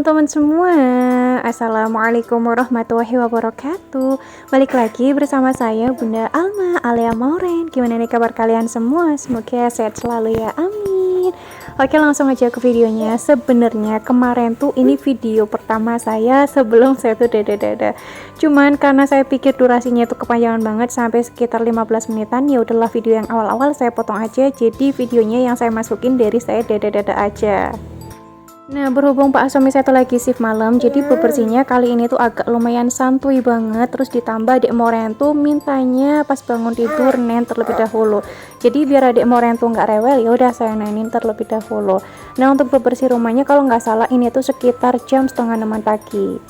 teman-teman semua, Assalamualaikum warahmatullahi wabarakatuh. Balik lagi bersama saya Bunda Alma Alia Mauren. Gimana nih kabar kalian semua? Semoga sehat selalu ya, amin. Oke, langsung aja ke videonya. Sebenarnya kemarin tuh ini video pertama saya sebelum saya tuh dada. Cuman karena saya pikir durasinya itu kepanjangan banget sampai sekitar 15 menitan, ya udahlah video yang awal-awal saya potong aja. Jadi videonya yang saya masukin dari saya dada aja. Nah, berhubung Pak suami saya tuh lagi shift malam, jadi bebersihnya kali ini tuh agak lumayan santuy banget. Terus ditambah Dek Moren tuh mintanya pas bangun tidur nen terlebih dahulu. Jadi biar Dek Moren tuh nggak rewel, ya udah saya nenin terlebih dahulu. Nah, untuk bebersih rumahnya kalau nggak salah ini tuh sekitar jam 5:30 pagi.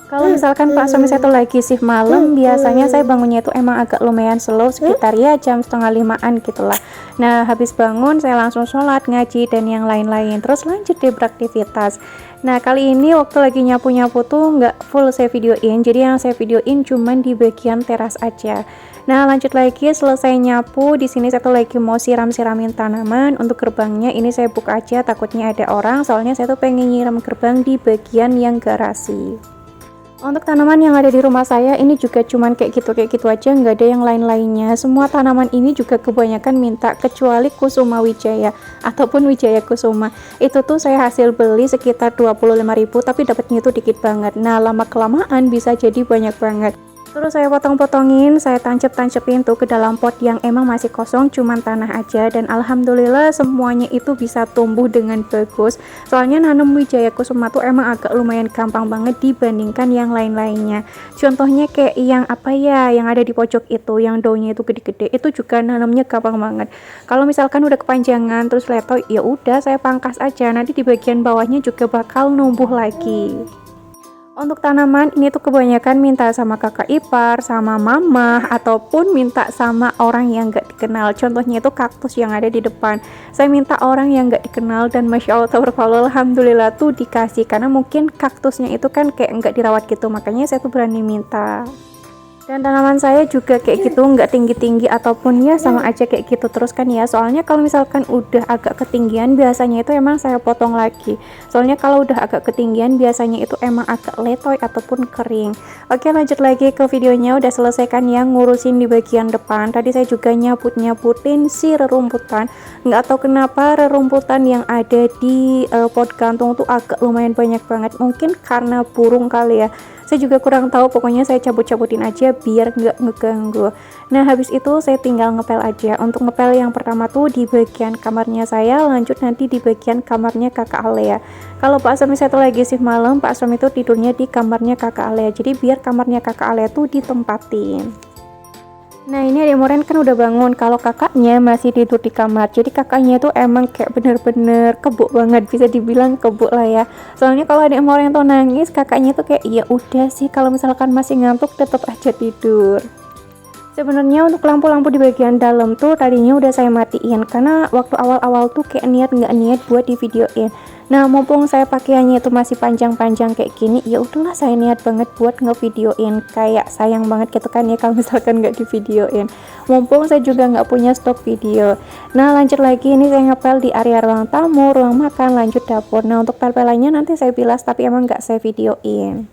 Kalau misalkan Pak suami saya tuh lagi shift malam, biasanya saya bangunnya itu emang agak lumayan slow, sekitar ya jam 4:30 gitulah. Nah, habis bangun saya langsung sholat, ngaji, dan yang lain-lain. Terus lanjut deh beraktivitas. Nah, kali ini waktu lagi nyapu-nyapu tuh nggak full saya videoin, jadi yang saya videoin cuman di bagian teras aja. Nah, lanjut lagi selesai nyapu, di sini saya tuh lagi mau siram-siramin tanaman. Untuk gerbangnya ini saya buka aja, takutnya ada orang, soalnya saya tuh pengen nyiram gerbang di bagian yang garasi. Untuk tanaman yang ada di rumah saya ini juga cuman kayak gitu aja, nggak ada yang lain-lainnya. Semua tanaman ini juga kebanyakan minta, kecuali Kusuma Wijaya ataupun Wijaya Kusuma. Itu tuh saya hasil beli sekitar 25.000, tapi dapatnya itu dikit banget. Nah, lama kelamaan bisa jadi banyak banget. Terus saya potong-potongin, saya tancep-tancepin tuh ke dalam pot yang emang masih kosong, cuman tanah aja. Dan alhamdulillah semuanya itu bisa tumbuh dengan bagus. Soalnya nanam Wijaya Kusuma tuh emang agak lumayan gampang banget dibandingkan yang lain-lainnya. Contohnya kayak yang apa ya, yang ada di pojok itu, yang daunnya itu gede-gede, itu juga nanamnya gampang banget. Kalau misalkan udah kepanjangan terus letoy, ya udah saya pangkas aja. Nanti di bagian bawahnya juga bakal numbuh lagi. Untuk tanaman ini tuh kebanyakan minta sama kakak ipar, sama mama, ataupun minta sama orang yang gak dikenal. Contohnya itu kaktus yang ada di depan. Saya minta orang yang gak dikenal dan Masya Allah, tabarakallah, alhamdulillah tuh dikasih. Karena mungkin kaktusnya itu kan kayak gak dirawat gitu, makanya saya tuh berani minta. Dan tanaman saya juga kayak gitu, nggak tinggi-tinggi ataupun ya sama aja kayak gitu terus kan ya. Soalnya kalau misalkan udah agak ketinggian biasanya itu emang saya potong lagi. Soalnya kalau udah agak ketinggian biasanya itu emang agak letoy ataupun kering. Oke, lanjut lagi ke videonya. Udah selesai kan yang ngurusin di bagian depan. Tadi saya juga nyaputin si rerumputan. Nggak tahu kenapa rerumputan yang ada di pot gantung tuh agak lumayan banyak banget. Mungkin karena burung kali ya. Saya juga kurang tahu, pokoknya saya cabut-cabutin aja biar nggak ngeganggu. Nah, habis itu saya tinggal ngepel aja. Untuk ngepel yang pertama tuh di bagian kamarnya saya, lanjut nanti di bagian kamarnya kakak Alea. Kalau Pak suami saya tuh lagi shift malam, Pak suami itu tidurnya di kamarnya kakak Alea. Jadi biar kamarnya kakak Alea tuh ditempatin. Nah, ini Adek Moren kan udah bangun, kalau kakaknya masih tidur di kamar. Jadi kakaknya tuh emang kayak bener-bener kebuk banget, bisa dibilang kebuk lah ya. Soalnya kalau Adek Moren tuh nangis, kakaknya tuh kayak ya udah sih, kalau misalkan masih ngantuk tetap aja tidur. Sebenarnya untuk lampu-lampu di bagian dalam tuh tadinya udah saya matiin karena waktu awal-awal tuh kayak nggak niat buat di videoin. Nah, mumpung saya pakaiannya itu masih panjang-panjang kayak gini, ya udahlah saya niat banget buat ngevideoin. Kayak sayang banget gitu kan ya kalau misalkan nggak divideoin. Mumpung saya juga nggak punya stok video. Nah, lanjut lagi, ini saya ngepel di area ruang tamu, ruang makan, lanjut dapur. Nah, untuk pel-pelannya nanti saya bilas tapi emang nggak saya videoin.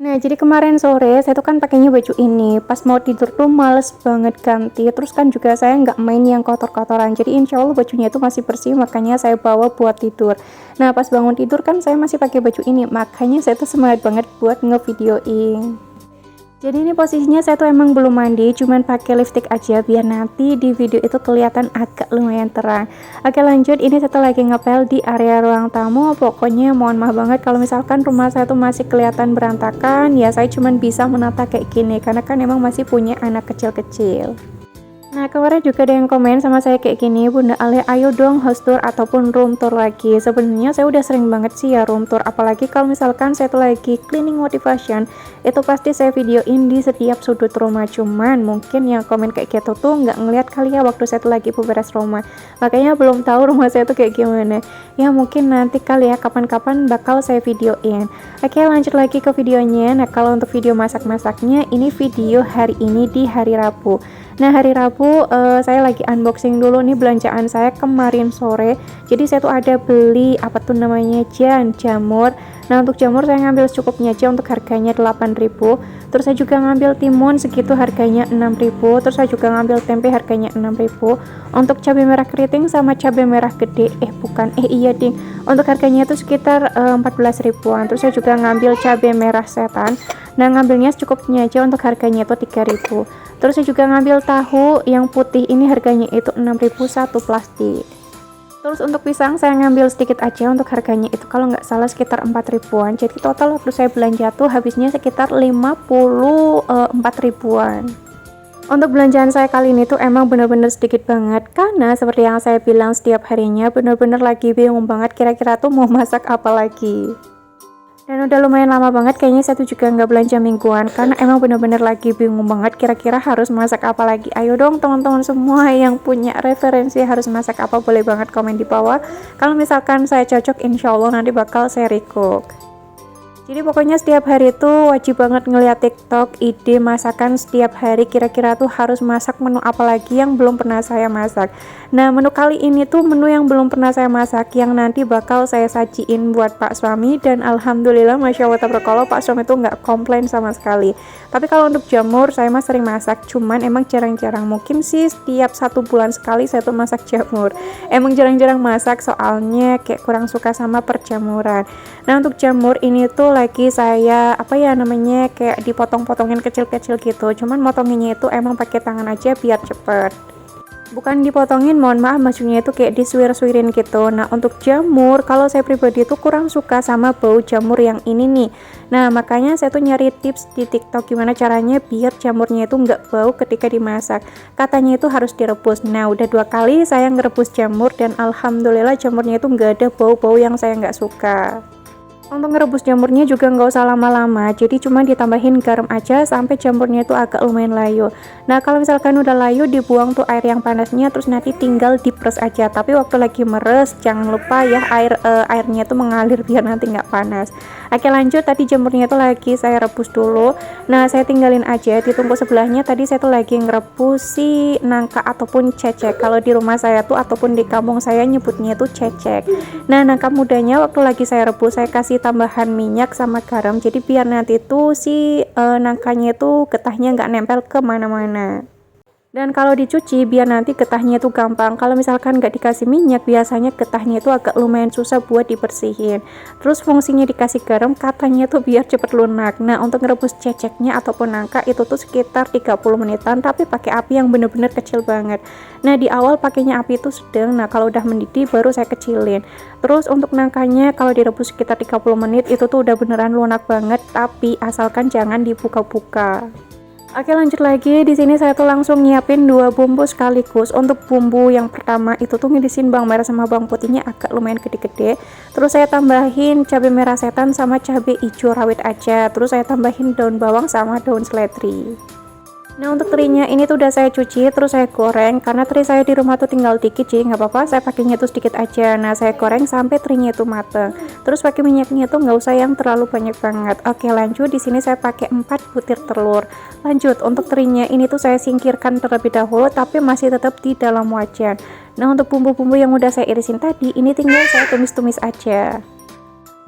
Nah, jadi kemarin sore saya tuh kan pakainya baju ini. Pas mau tidur tuh males banget ganti. Terus kan juga saya nggak main yang kotor-kotoran. Jadi insya Allah bajunya itu masih bersih, makanya saya bawa buat tidur. Nah, pas bangun tidur kan saya masih pakai baju ini. Makanya saya tuh semangat banget buat ngevideoin. Jadi ini posisinya saya tuh emang belum mandi, cuman pakai lipstick aja biar nanti di video itu kelihatan agak lumayan terang. Oke, lanjut, ini saya tuh lagi ngepel di area ruang tamu. Pokoknya mohon maaf banget kalau misalkan rumah saya tuh masih kelihatan berantakan, ya saya cuman bisa menata kayak gini karena kan emang masih punya anak kecil-kecil. Nah, kemarin juga ada yang komen sama saya kayak gini, Bunda Ale, ayo dong house tour ataupun room tour lagi. Sebenarnya saya udah sering banget sih ya room tour, apalagi kalau misalkan saya tuh lagi cleaning motivation, itu pasti saya videoin di setiap sudut rumah. Cuman mungkin yang komen kayak gitu tuh nggak ngeliat kali ya waktu saya tuh lagi beberes rumah, makanya belum tahu rumah saya tuh kayak gimana. Ya mungkin nanti kali ya, kapan-kapan bakal saya videoin. Oke, lanjut lagi ke videonya. Nah, kalau untuk video masak-masaknya, ini video hari ini di hari Rabu. Nah, hari Rabu saya lagi unboxing dulu nih belanjaan saya kemarin sore. Jadi saya tuh ada beli apa tuh namanya jamur, Nah untuk jamur saya ngambil secukupnya aja, untuk harganya 8.000. Terus saya juga ngambil timun segitu harganya 6.000. Terus saya juga ngambil tempe harganya 6.000. Untuk cabai merah keriting sama cabai merah gede, iya ding, untuk harganya itu sekitar 14 ribuan. Terus saya juga ngambil cabai merah setan. Nah ngambilnya secukupnya aja, untuk harganya itu 3.000. Terus saya juga ngambil tahu yang putih, ini harganya itu 6.000 satu plastik. Terus untuk pisang saya ngambil sedikit aja, untuk harganya itu kalau nggak salah sekitar 4 ribuan. Jadi total waktu saya belanja tuh habisnya sekitar 54 ribuan. Untuk belanjaan saya kali ini tuh emang bener-bener sedikit banget, karena seperti yang saya bilang setiap harinya bener-bener lagi bingung banget kira-kira tuh mau masak apa lagi. Dan udah lumayan lama banget kayaknya saya tuh juga nggak belanja mingguan, karena emang bener-bener lagi bingung banget kira-kira harus masak apa lagi. Ayo dong teman-teman semua yang punya referensi harus masak apa, boleh banget komen di bawah. Kalau misalkan saya cocok, insya Allah nanti bakal saya recook. Jadi pokoknya setiap hari itu wajib banget ngeliat TikTok ide masakan setiap hari, kira-kira tuh harus masak menu apa lagi yang belum pernah saya masak. Nah menu kali ini tuh menu yang belum pernah saya masak, yang nanti bakal saya sajiin buat Pak suami, dan alhamdulillah masya Allah tabarakallah Pak suami tuh nggak komplain sama sekali. Tapi kalau untuk jamur saya mah sering masak, cuman emang jarang-jarang, mungkin sih setiap 1 bulan sekali saya tuh masak jamur. Emang jarang-jarang masak soalnya kayak kurang suka sama perjamuran. Nah untuk jamur ini tuh lagi saya kayak dipotong-potongin kecil-kecil gitu, cuman motonginnya itu emang pakai tangan aja biar cepet, bukan dipotongin, mohon maaf, maksudnya itu kayak disuir-suirin gitu. Nah untuk jamur kalau saya pribadi itu kurang suka sama bau jamur yang ini nih. Nah makanya saya tuh nyari tips di TikTok gimana caranya biar jamurnya itu nggak bau ketika dimasak. Katanya itu harus direbus. Nah udah 2 kali saya ngerebus jamur dan alhamdulillah jamurnya itu nggak ada bau-bau yang saya nggak suka. Untuk ngerebus jamurnya juga nggak usah lama-lama, jadi cuma ditambahin garam aja sampai jamurnya itu agak lumayan layu. Nah kalau misalkan udah layu, dibuang tuh air yang panasnya, terus nanti tinggal diperes aja. Tapi waktu lagi meres jangan lupa ya airnya tuh mengalir biar nanti nggak panas. Oke lanjut, tadi jamurnya itu lagi saya rebus dulu. Nah saya tinggalin aja di tungku sebelahnya. Tadi saya tuh lagi ngerebus si nangka ataupun cecek. Kalau di rumah saya tuh ataupun di kampung saya nyebutnya tuh cecek. Nah nangka mudanya waktu lagi saya rebus saya kasih tambahan minyak sama garam, jadi biar nanti tuh si nangkanya itu getahnya nggak nempel ke mana-mana. Dan kalau dicuci biar nanti getahnya itu gampang. Kalau misalkan nggak dikasih minyak, biasanya getahnya itu agak lumayan susah buat dibersihin. Terus fungsinya dikasih garam katanya tuh biar cepet lunak. Nah untuk ngerebus ceceknya ataupun nangka itu tuh sekitar 30 menitan, tapi pakai api yang bener-bener kecil banget. Nah di awal pakainya api itu sedang, nah kalau udah mendidih baru saya kecilin. Terus untuk nangkanya kalau direbus sekitar 30 menit itu tuh udah beneran lunak banget, tapi asalkan jangan dibuka-buka. Oke lanjut lagi, di sini saya tuh langsung nyiapin 2 bumbu sekaligus. Untuk bumbu yang pertama itu tuh ngedisin bawang merah sama bawang putihnya agak lumayan gede-gede. Terus saya tambahin cabai merah setan sama cabai hijau rawit aja. Terus saya tambahin daun bawang sama daun seledri. Nah untuk terinya ini tuh udah saya cuci, terus saya goreng, karena teri saya di rumah tuh tinggal dikit, jadi nggak apa-apa saya pakainya tuh sedikit aja. Nah saya goreng sampai terinya itu mateng, terus pakai minyaknya tuh nggak usah yang terlalu banyak banget. Oke lanjut, di sini saya pakai 4 butir telur. Lanjut, untuk terinya ini tuh saya singkirkan terlebih dahulu, tapi masih tetap di dalam wajan. Nah untuk bumbu-bumbu yang udah saya irisin tadi ini tinggal saya tumis-tumis aja.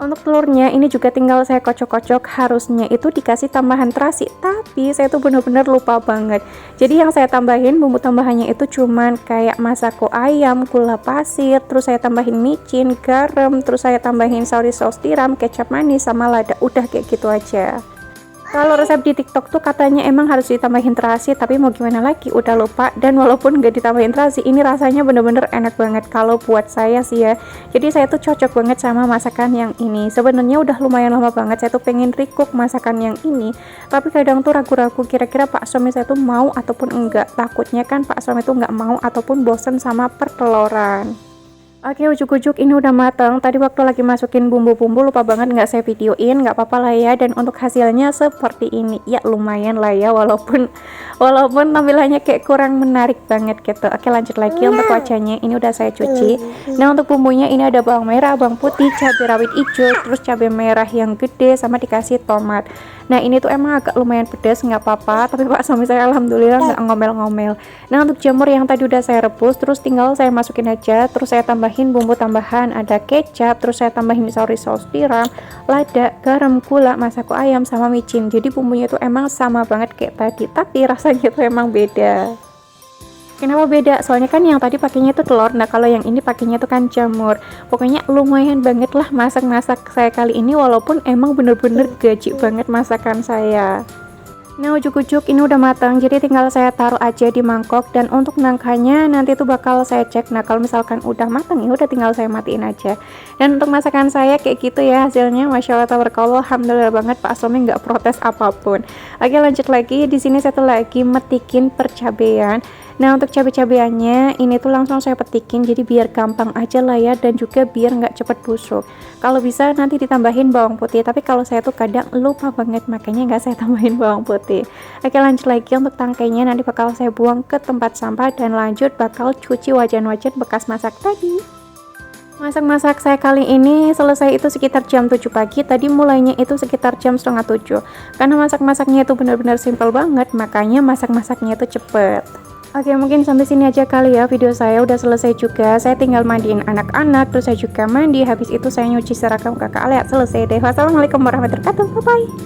Untuk telurnya ini juga tinggal saya kocok-kocok, harusnya itu dikasih tambahan terasi, tapi saya tuh bener-bener lupa banget. Jadi yang saya tambahin bumbu tambahannya itu cuman kayak masako ayam, gula pasir, terus saya tambahin micin, garam, terus saya tambahin saus tiram, kecap manis sama lada, udah kayak gitu aja. Kalau resep di TikTok tuh katanya emang harus ditambahin terasi, tapi mau gimana lagi, udah lupa. Dan walaupun nggak ditambahin terasi, ini rasanya bener-bener enak banget kalau buat saya sih ya. Jadi saya tuh cocok banget sama masakan yang ini. Sebenarnya udah lumayan lama banget saya tuh pengen recook masakan yang ini, tapi kadang tuh ragu-ragu kira-kira Pak suami saya tuh mau ataupun enggak. Takutnya kan Pak suami tuh nggak mau ataupun bosen sama perteloran. Oke, ujuk-ujuk ini udah matang. Tadi waktu lagi masukin bumbu-bumbu lupa banget nggak saya videoin, nggak apa-apa lah ya. Dan untuk hasilnya seperti ini, ya lumayan lah ya, walaupun tampilannya kayak kurang menarik banget gitu. Oke lanjut lagi, untuk wajahnya ini udah saya cuci. Nah untuk bumbunya ini ada bawang merah, bawang putih, cabai rawit hijau, terus cabai merah yang gede, sama dikasih tomat. Nah ini tuh emang agak lumayan pedas, nggak apa-apa, tapi Pak suami saya alhamdulillah nggak ngomel-ngomel. Nah untuk jamur yang tadi udah saya rebus, terus tinggal saya masukin aja, terus saya tambahin tambahin bumbu tambahan, ada kecap, terus saya tambahin soy sauce tiram, lada, garam, gula, masako ayam, sama micin. Jadi bumbunya itu emang sama banget kayak tadi, tapi rasanya itu emang beda. Kenapa beda? Soalnya kan yang tadi pakainya tuh telur, nah kalau yang ini pakainya tuh kan jamur. Pokoknya lumayan banget lah masak-masak saya kali ini, walaupun emang bener-bener gaji banget masakan saya. Nah, ujuk-ujuk ini udah matang, jadi tinggal saya taruh aja di mangkok. Dan untuk nangkanya nanti tuh bakal saya cek. Nah, kalau misalkan udah matang ya udah tinggal saya matiin aja. Dan untuk masakan saya kayak gitu ya hasilnya, masya Allah tabarakallah, alhamdulillah banget, Pak Suami nggak protes apapun. Oke, lanjut lagi. Di sini saya tuh lagi metikin percabean. Nah, untuk cabai-cabeannya ini tuh langsung saya petikin, jadi biar gampang aja lah ya, dan juga biar nggak cepet busuk. Kalau bisa nanti ditambahin bawang putih, tapi kalau saya tuh kadang lupa banget, makanya nggak saya tambahin bawang putih. Oke, lanjut lagi. Untuk tangkainya nanti bakal saya buang ke tempat sampah, dan lanjut bakal cuci wajan-wajan bekas masak tadi. Masak-masak saya kali ini selesai itu sekitar jam 7 pagi. Tadi mulainya itu sekitar jam setengah 7. Karena masak-masaknya itu benar-benar simple banget, makanya masak-masaknya itu cepet. Oke, mungkin sampai sini aja kali ya video saya, udah selesai juga. Saya tinggal mandiin anak-anak, terus saya juga mandi. Habis itu saya nyuci seragam kakak Alea. Selesai deh. Wassalamualaikum warahmatullahi wabarakatuh. Bye bye.